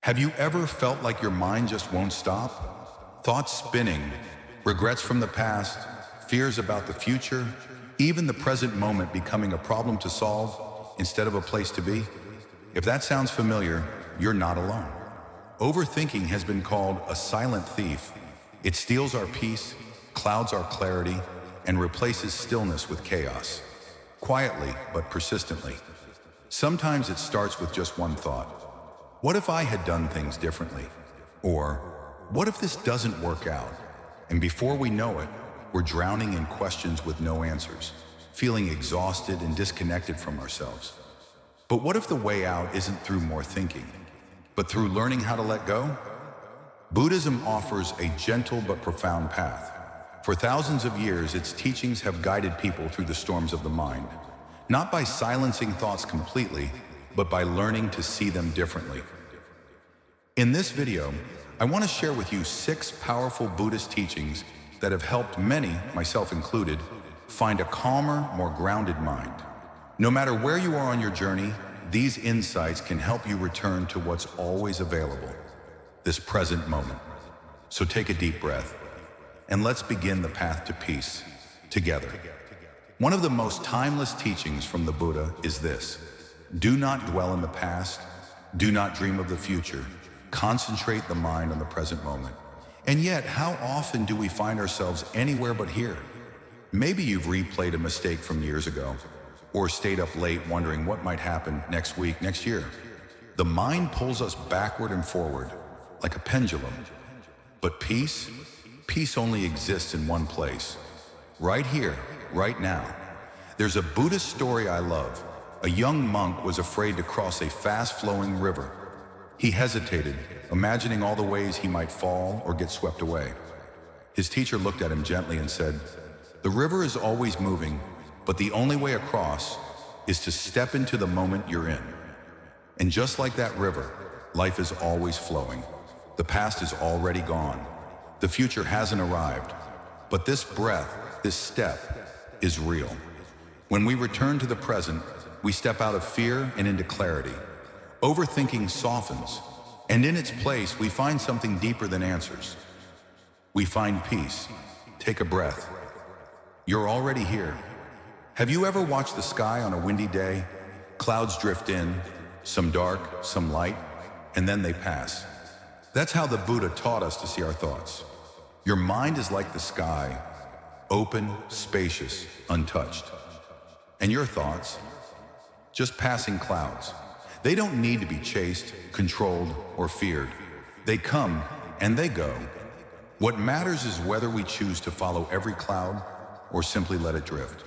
Have you ever felt like your mind just won't stop? Thoughts spinning, regrets from the past, fears about the future, even the present moment becoming a problem to solve instead of a place to be? If that sounds familiar, you're not alone. Overthinking has been called a silent thief. It steals our peace, clouds our clarity, and replaces stillness with chaos. Quietly, but persistently. Sometimes it starts with just one thought. What if I had done things differently? Or, what if this doesn't work out? And before we know it, we're drowning in questions with no answers, feeling exhausted and disconnected from ourselves. But what if the way out isn't through more thinking, but through learning how to let go? Buddhism offers a gentle but profound path. For thousands of years, its teachings have guided people through the storms of the mind, not by silencing thoughts completely, but by learning to see them differently. In this video, I want to share with you 6 powerful Buddhist teachings that have helped many, myself included, find a calmer, more grounded mind. No matter where you are on your journey, these insights can help you return to what's always available, this present moment. So take a deep breath, and let's begin the path to peace together. One of the most timeless teachings from the Buddha is this: do not dwell in the past, do not dream of the future, concentrate the mind on the present moment. And yet, how often do we find ourselves anywhere but here? Maybe you've replayed a mistake from years ago, or stayed up late wondering what might happen next week, next year. The mind pulls us backward and forward, like a pendulum. But peace only exists in one place, right here, right now. There's a Buddhist story I love. A young monk was afraid to cross a fast-flowing river. He hesitated, imagining all the ways he might fall or get swept away. His teacher looked at him gently and said, "The river is always moving, but the only way across is to step into the moment you're in." And just like that river, life is always flowing. The past is already gone. The future hasn't arrived. But this breath, this step, is real. When we return to the present, we step out of fear and into clarity. Overthinking softens, and in its place, we find something deeper than answers. We find peace. Take a breath. You're already here. Have you ever watched the sky on a windy day? Clouds drift in, some dark, some light, and then they pass. That's how the Buddha taught us to see our thoughts. Your mind is like the sky, open, spacious, untouched. And your thoughts? Just passing clouds. They don't need to be chased, controlled, or feared. They come and they go. What matters is whether we choose to follow every cloud or simply let it drift.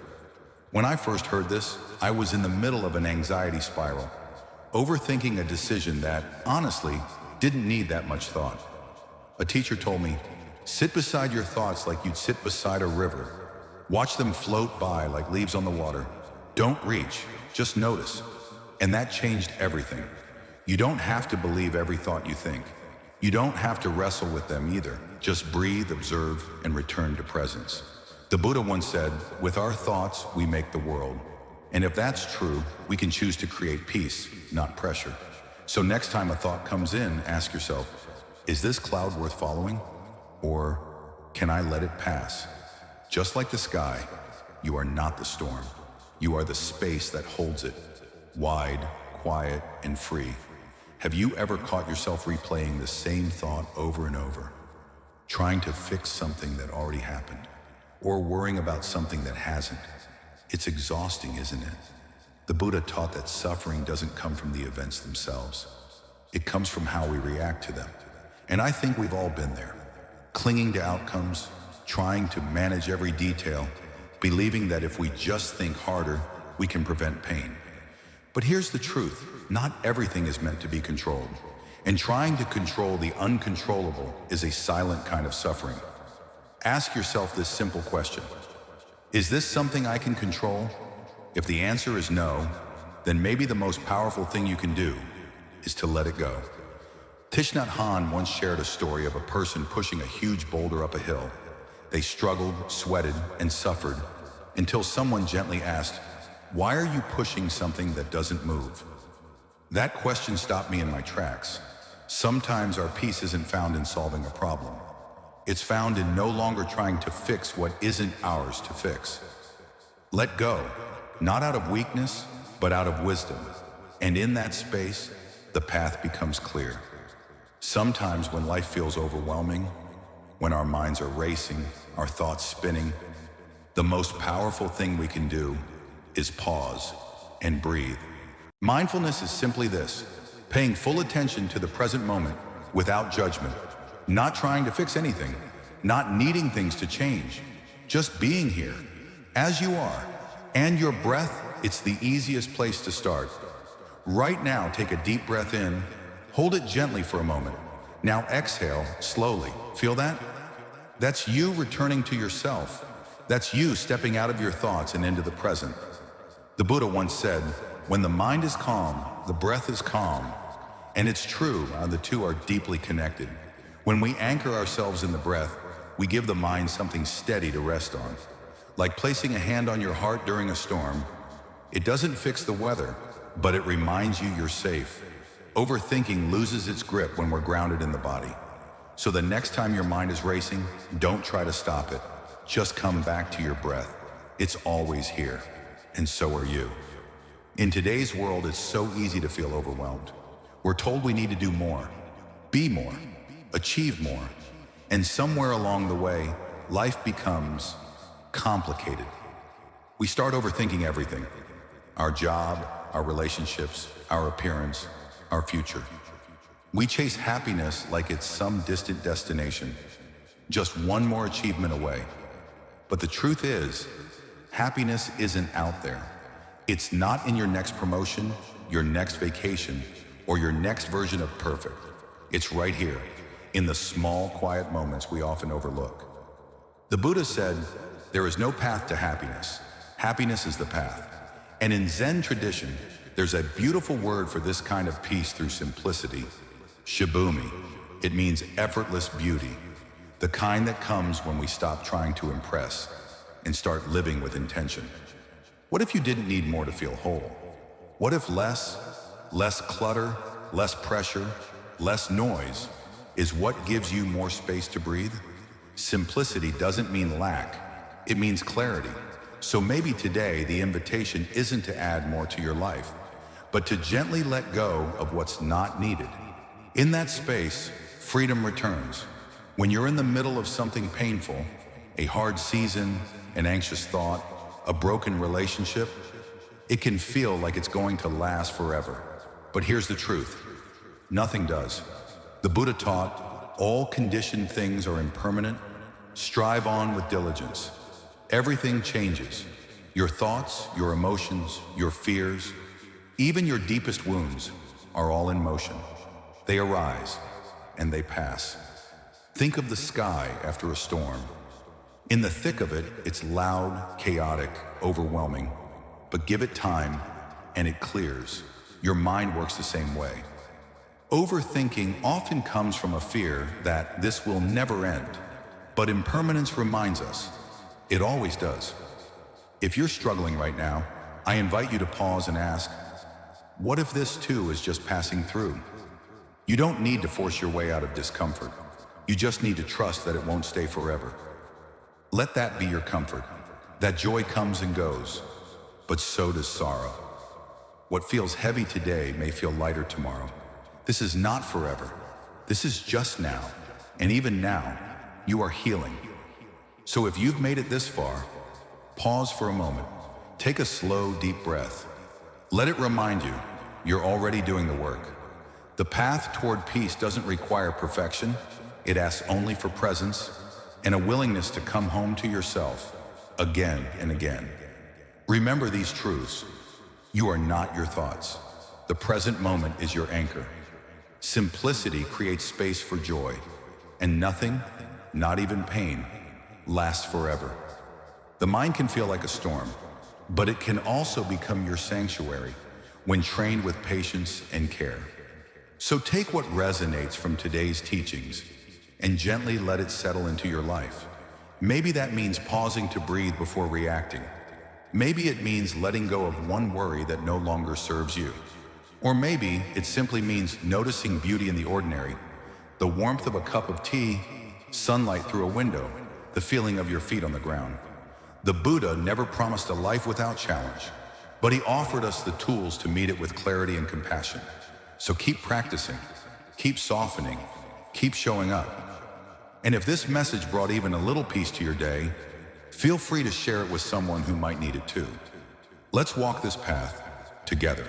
When I first heard this, I was in the middle of an anxiety spiral, overthinking a decision that, honestly, didn't need that much thought. A teacher told me, sit beside your thoughts like you'd sit beside a river. Watch them float by like leaves on the water. Don't reach, just notice. And that changed everything. You don't have to believe every thought you think. You don't have to wrestle with them either. Just breathe, observe, and return to presence. The Buddha once said, with our thoughts, we make the world. And if that's true, we can choose to create peace, not pressure. So next time a thought comes in, ask yourself, is this cloud worth following? Or can I let it pass? Just like the sky, you are not the storm. You are the space that holds it, wide, quiet, and free. Have you ever caught yourself replaying the same thought over and over, trying to fix something that already happened, or worrying about something that hasn't? It's exhausting, isn't it? The Buddha taught that suffering doesn't come from the events themselves. It comes from how we react to them. And I think we've all been there, clinging to outcomes, trying to manage every detail, believing that if we just think harder, we can prevent pain. But here's the truth, not everything is meant to be controlled. And trying to control the uncontrollable is a silent kind of suffering. Ask yourself this simple question: is this something I can control? If the answer is no, then maybe the most powerful thing you can do is to let it go. Thich Nhat Hanh once shared a story of a person pushing a huge boulder up a hill. They struggled, sweated, and suffered until someone gently asked, "Why are you pushing something that doesn't move?" That question stopped me in my tracks. Sometimes our peace isn't found in solving a problem. It's found in no longer trying to fix what isn't ours to fix. Let go, not out of weakness, but out of wisdom. And in that space, the path becomes clear. Sometimes when life feels overwhelming, when our minds are racing, our thoughts spinning, the most powerful thing we can do is pause and breathe. Mindfulness is simply this: paying full attention to the present moment without judgment, not trying to fix anything, not needing things to change, just being here, as you are. And your breath, it's the easiest place to start. Right now, take a deep breath in, hold it gently for a moment. Now exhale slowly. Feel that? That's you returning to yourself. That's you stepping out of your thoughts and into the present. The Buddha once said, when the mind is calm, the breath is calm. And it's true, the two are deeply connected. When we anchor ourselves in the breath, we give the mind something steady to rest on. Like placing a hand on your heart during a storm, it doesn't fix the weather, but it reminds you you're safe. Overthinking loses its grip when we're grounded in the body. So the next time your mind is racing, don't try to stop it. Just come back to your breath. It's always here, and so are you. In today's world, it's so easy to feel overwhelmed. We're told we need to do more, be more, achieve more, and somewhere along the way, life becomes complicated. We start overthinking everything: our job, our relationships, our appearance, our future. We chase happiness like it's some distant destination, just one more achievement away. But the truth is, happiness isn't out there. It's not in your next promotion, your next vacation, or your next version of perfect. It's right here, in the small, quiet moments we often overlook. The Buddha said, there is no path to happiness. Happiness is the path. And in Zen tradition, there's a beautiful word for this kind of peace through simplicity: shibumi. It means effortless beauty, the kind that comes when we stop trying to impress and start living with intention. What if you didn't need more to feel whole? What if less clutter, less pressure, less noise is what gives you more space to breathe? Simplicity doesn't mean lack, it means clarity. So maybe today the invitation isn't to add more to your life, but to gently let go of what's not needed. In that space, freedom returns. When you're in the middle of something painful, a hard season, an anxious thought, a broken relationship, it can feel like it's going to last forever. But here's the truth: nothing does. The Buddha taught, all conditioned things are impermanent. Strive on with diligence. Everything changes. Your thoughts, your emotions, your fears, even your deepest wounds are all in motion. They arise and they pass. Think of the sky after a storm. In the thick of it, it's loud, chaotic, overwhelming. But give it time and it clears. Your mind works the same way. Overthinking often comes from a fear that this will never end. But impermanence reminds us, it always does. If you're struggling right now, I invite you to pause and ask, what if this too is just passing through? You don't need to force your way out of discomfort. You just need to trust that it won't stay forever. Let that be your comfort. That joy comes and goes, but so does sorrow. What feels heavy today may feel lighter tomorrow. This is not forever. This is just now. And even now, you are healing. So if you've made it this far, pause for a moment. Take a slow, deep breath. Let it remind you, you're already doing the work. The path toward peace doesn't require perfection. It asks only for presence and a willingness to come home to yourself again and again. Remember these truths. You are not your thoughts. The present moment is your anchor. Simplicity creates space for joy, and nothing, not even pain, lasts forever. The mind can feel like a storm, but it can also become your sanctuary when trained with patience and care. So take what resonates from today's teachings and gently let it settle into your life. Maybe that means pausing to breathe before reacting. Maybe it means letting go of one worry that no longer serves you. Or maybe it simply means noticing beauty in the ordinary, the warmth of a cup of tea, sunlight through a window, the feeling of your feet on the ground. The Buddha never promised a life without challenge, but he offered us the tools to meet it with clarity and compassion. So keep practicing, keep softening, keep showing up. And if this message brought even a little peace to your day, feel free to share it with someone who might need it too. Let's walk this path together.